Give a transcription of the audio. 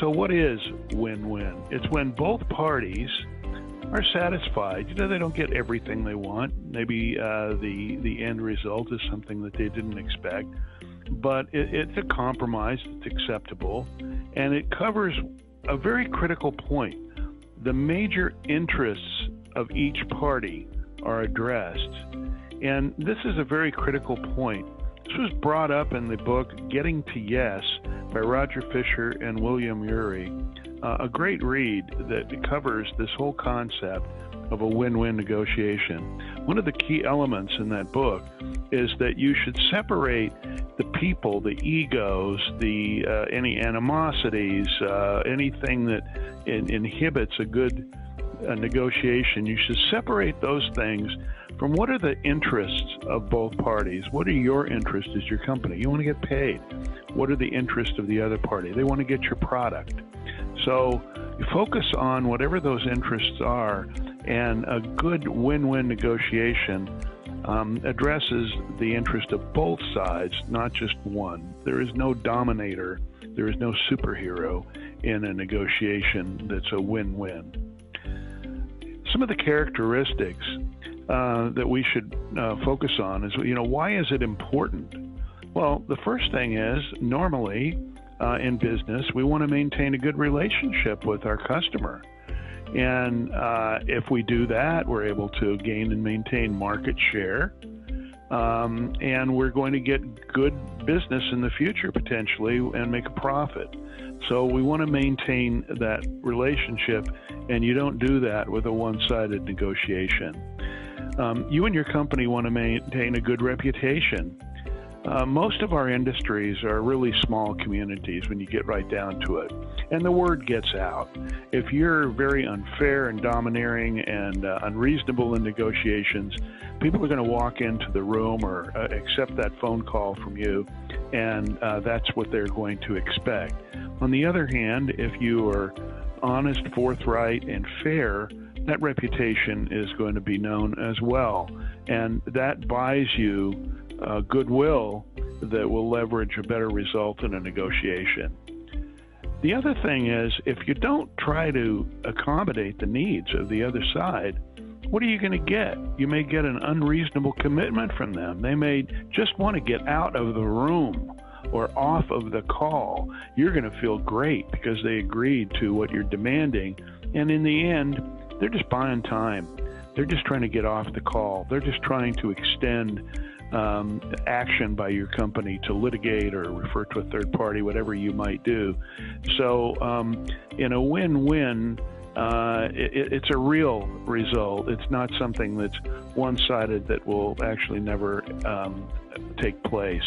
So what is win-win? It's when both parties are satisfied. They don't get everything they want. Maybe the end result is something that they didn't expect, but it's a compromise that's acceptable, and it covers a very critical point. The major interests of each party are addressed, and this is a very critical point. This was brought up in the book Getting to Yes by Roger Fisher and William Ury, a great read that covers this whole concept of a win-win negotiation. One of the key elements in that book is that you should separate the people, the egos, any animosities, anything that inhibits a good negotiation. You should separate those things from what are the interests of both parties. What are your interests as your company? You want to get paid. What are the interests of the other party? They want to get your product. So you focus on whatever those interests are, and a good win-win negotiation addresses the interest of both sides, not just one. There is no dominator, there is no superhero in a negotiation that's a win-win. Some of the characteristics that we should focus on is, why is it important? Well, the first thing is, normally in business, we want to maintain a good relationship with our customer. And if we do that, we're able to gain and maintain market share. And we're going to get good business in the future, potentially, and make a profit. So we want to maintain that relationship, and you don't do that with a one-sided negotiation. You and your company want to maintain a good reputation. Most of our industries are really small communities when you get right down to it, and the word gets out. If you're very unfair and domineering and unreasonable in negotiations, people are going to walk into the room or accept that phone call from you, and that's what they're going to expect. On the other hand, if you are honest, forthright, and fair, that reputation is going to be known as well, and that buys you goodwill that will leverage a better result in a negotiation. The other thing is, if you don't try to accommodate the needs of the other side, what are you going to get? You may get an unreasonable commitment from them. They may just want to get out of the room or off of the call. You're going to feel great because they agreed to what you're demanding, and in the end, they're just buying time. They're just trying to get off the call. They're just trying to extend action by your company to litigate or refer to a third party, whatever you might do. So in a win-win, it's a real result. It's not something that's one-sided that will actually never take place.